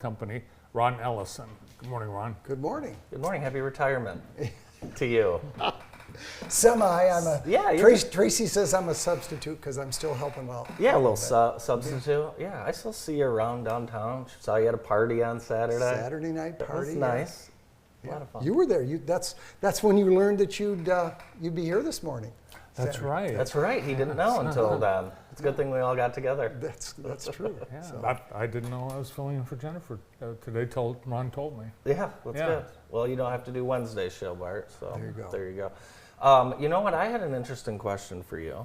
company, Ron Ellison. Good morning, Ron. Good morning. Good morning. Happy retirement to you. Tracy says I'm a substitute because I'm still helping out. Yeah, a little substitute. Yeah, I still see you around downtown. Saw you at a party on Saturday. Saturday night party. That was nice. Yeah. A lot of fun. You were there. That's when you learned that you'd be here this morning. That's Saturday. right. That's right. He didn't know until then. It's a good thing we all got together. That's true. Yeah, So, I didn't know I was filling in for Jennifer today. Ron told me. Yeah, that's Yeah. good. Well, you don't have to do Wednesday's show, Bart. So There you go. There you go. You know what? I had an interesting question for you.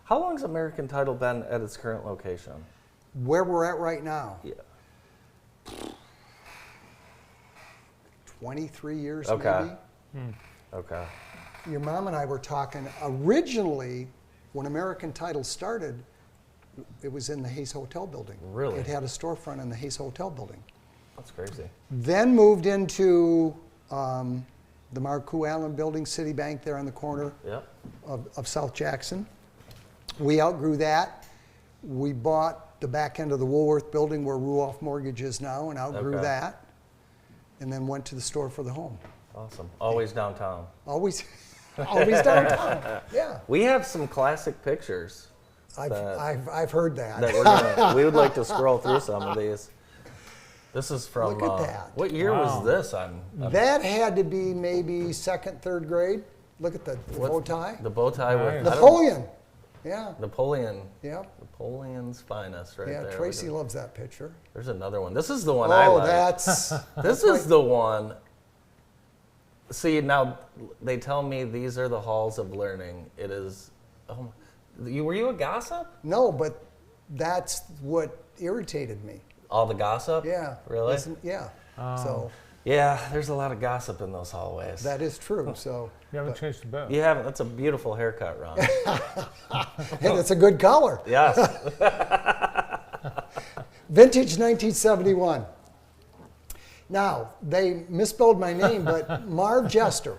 How long's American Title been at its current location? where we're at right now, Yeah. 23 years Okay. maybe. Okay. Your mom and I were talking originally when American Title started. It was in the Hayes Hotel building. Really? It had a storefront in the Hayes Hotel building. That's crazy. Then moved into the Marcoux Allen building, Citibank there on the corner Yep. of South Jackson. We outgrew that. We bought the back end of the Woolworth building where Ruoff Mortgage is now and outgrew Okay. that. And then went to the store for the home. Awesome. Always downtown. Always, always downtown. Yeah, We have some classic pictures I've heard that. that we would like to scroll through some of these. This is from, Look at that. what year Wow. was this? That had to be maybe second, third grade. Look at the bow tie. The bow tie with Nice. Napoleon. Yeah. Napoleon. Yep. Napoleon's finest right Yeah, there. Tracy loves that picture. There's another one. This is the one I like. That's This is the one. See, now they tell me these are the halls of learning. It is, were you a gossip? no, but that's what irritated me. All the gossip? Yeah. Really? Yeah. Oh. So Yeah, there's a lot of gossip in those hallways. that is true. So You haven't changed the bed. You haven't. That's a beautiful haircut, Ron. and it's a good color. Yes. Vintage 1971. Now they misspelled my name, but Marv Jester.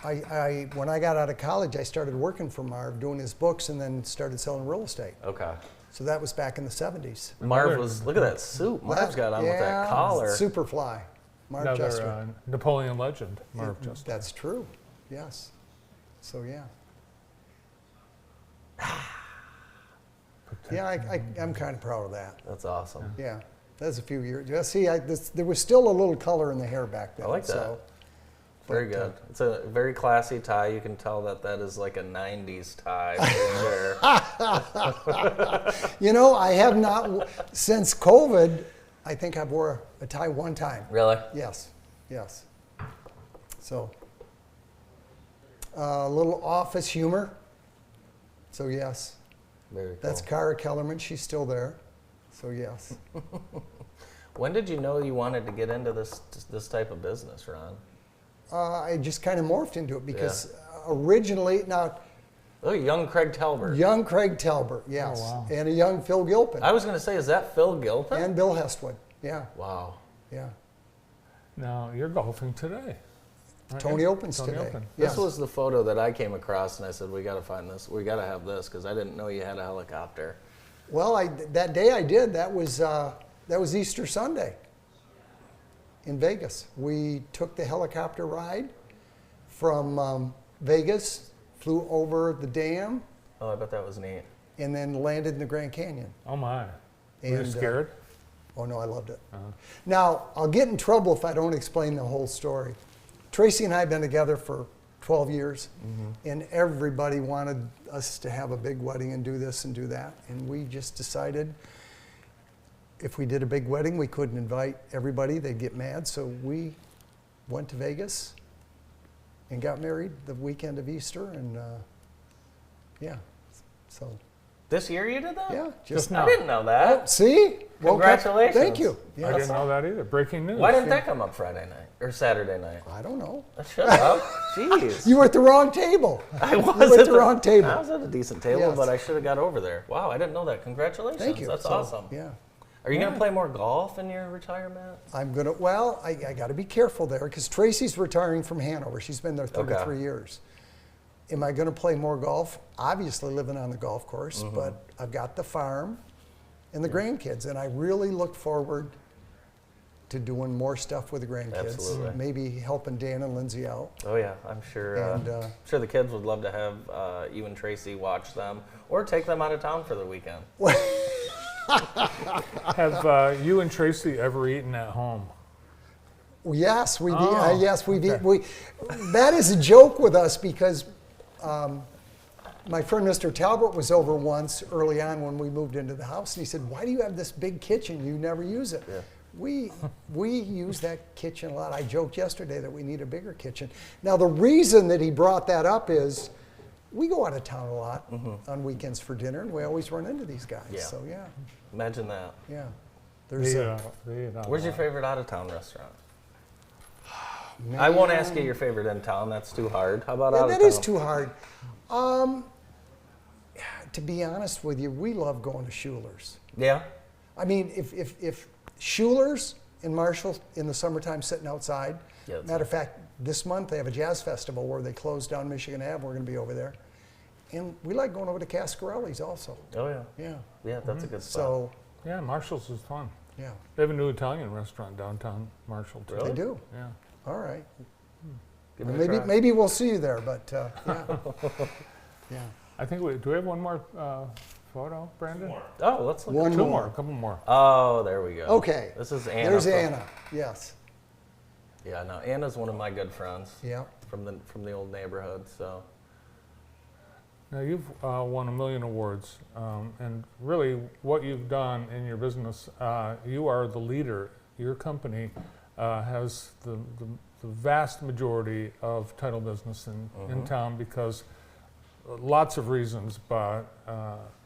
When I got out of college, I started working for Marv, doing his books, and then started selling real estate. Okay. So that was back in the 70s. Marv was, look at that suit Marv's got on with that collar. Superfly. Marv Jester. Another Napoleon legend, Marv Jester. That's true. Yes. So yeah. Yeah, I'm kind of proud of that. That's awesome. Yeah, that was a few years. Yeah, see, there was still a little color in the hair back then. I like that. So, Very but, good. It's a very classy tie. You can tell that is like a 90s tie for sure. you know, I have not, since COVID, I think I've wore a tie one time. Really? Yes, yes. So, a little office humor. So yes, Very cool. that's Cara Kellerman. She's still there. So yes. When did you know you wanted to get into this type of business, Ron? I just kind of morphed into it because originally, now, Oh, young Craig Talbert. young Craig Talbert, yes, wow. and a young Phil Gilpin, I was going to say, is that Phil Gilpin? and Bill Hestwood, yeah, Wow. yeah. Now, you're golfing today. aren't Tony you? Opens Tony today. Open. Yes. This was the photo that I came across, and I said, we got to find this. We got to have this, because I didn't know you had a helicopter. Well, that day I did. That was Easter Sunday in Vegas. We took the helicopter ride from Vegas, flew over the dam, Oh, I bet that was neat. and then landed in the Grand Canyon. Oh, my. Were you And, scared? Oh no, I loved it. Uh-huh. Now, I'll get in trouble if I don't explain the whole story. Tracy and I have been together for 12 years, and everybody wanted us to have a big wedding and do this and do that. And we just decided if we did a big wedding, we couldn't invite everybody, they'd get mad. So we went to Vegas and got married the weekend of Easter, and yeah, so This year you did that? yeah, Just I now. didn't know that. see? Woke up- Congratulations. Thank you. I Yeah, didn't know that either. Breaking news. Why didn't that come up Friday night or Saturday night? I don't know. Shut up. Jeez. You were at the wrong table. I was You were at the wrong table. I was at a decent table, Yes. but I should have got over there. Wow, I didn't know that. Congratulations. Thank you. That's So, awesome. Yeah. Are you going Yeah. to play more golf in your retirement? I'm gonna. Well, I got to be careful there because Tracy's retiring from Hanover. She's been there 33 Okay. years. Am I going to play more golf? Obviously, living on the golf course, Mm-hmm. but I've got the farm and the grandkids, and I really look forward to doing more stuff with the grandkids. Absolutely. Maybe helping Dan and Lindsay out. Oh yeah, I'm sure. And, sure the kids would love to have you and Tracy watch them, or take them out of town for the weekend. Have you and Tracy ever eaten at home? Yes, we've Oh, yes we've okay. that is a joke with us because my friend Mr. Talbot was over once early on when we moved into the house, and he said, "Why do you have this big kitchen? You never use it." Yeah. We use that kitchen a lot. I joked yesterday that we need a bigger kitchen. Now the reason that he brought that up is we go out of town a lot on weekends for dinner, and we always run into these guys. Yeah. So yeah, Imagine that. yeah. There's Where's your favorite out-of-town restaurant? man, I won't ask you your favorite in town. That's too hard. How about Yeah, out of that town? is too hard. To be honest with you, we love going to Schuler's. Yeah. I mean, if Schuler's in Marshall in the summertime sitting outside, Yeah, that's matter of fact, this month they have a jazz festival where they close down Michigan Ave. We're going to be over there. And we like going over to Cascarelli's also. Oh yeah. Yeah. Yeah, that's a good spot. So, Yeah, Marshall's is fun. yeah, They have a new Italian restaurant downtown Marshall too. Really? they do. Yeah. All right. Give it a Maybe try. maybe we'll see you there, but yeah. Yeah. I think do we have one more photo, Brandon? Oh, let's look. One Two more. more, a couple more. Oh, there we go. Okay. This is Anna. There's from- Anna. Yes. Yeah, no, Anna's one of my good friends Yeah. from the old neighborhood. So Now you've won 1 million awards, and really what you've done in your business, you are the leader. Your company has the vast majority of title business in town because lots of reasons, but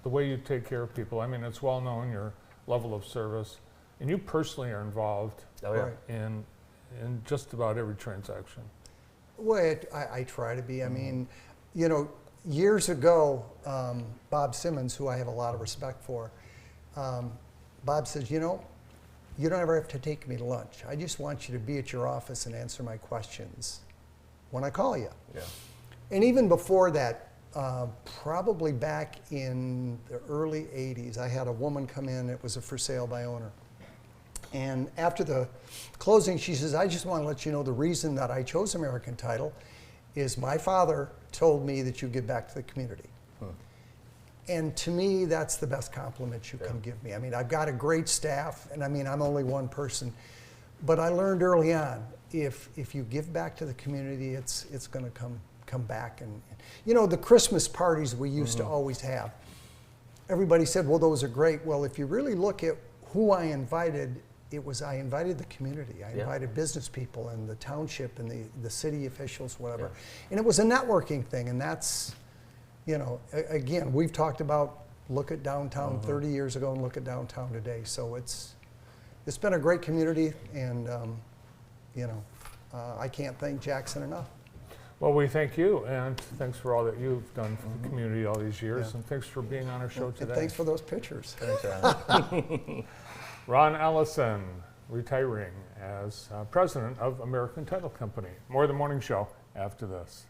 the way you take care of people, I mean, it's well known, your level of service, and you personally are involved oh yeah. Right. in just about every transaction. Well, I try to be. I mean, you know, years ago, Bob Simmons, who I have a lot of respect for, Bob says, you know, you don't ever have to take me to lunch. I just want you to be at your office and answer my questions when I call you. Yeah. And even before that, probably back in the early 80s, I had a woman come in, it was a for sale by owner. And after the closing, she says, I just want to let you know the reason that I chose American Title is my father told me that you give back to the community. And to me, that's the best compliment you can give me. I mean, I've got a great staff, and I mean, I'm only one person. But I learned early on, if you give back to the community, it's going to come back. And you know, the Christmas parties we used to always have, everybody said, well, those are great. Well, if you really look at who I invited, I invited the community. I invited business people and the township and the city officials, whatever. And it was a networking thing, and that's, you know, again, we've talked about look at downtown 30 years ago and look at downtown today. So it's been a great community, and you know, I can't thank Jackson enough. Well, we thank you, and thanks for all that you've done for the community all these years, and thanks for being on our show And today. thanks for those pictures. Thanks, Anna. Ron Ellison, retiring as president of American Title Company. More of the morning show after this.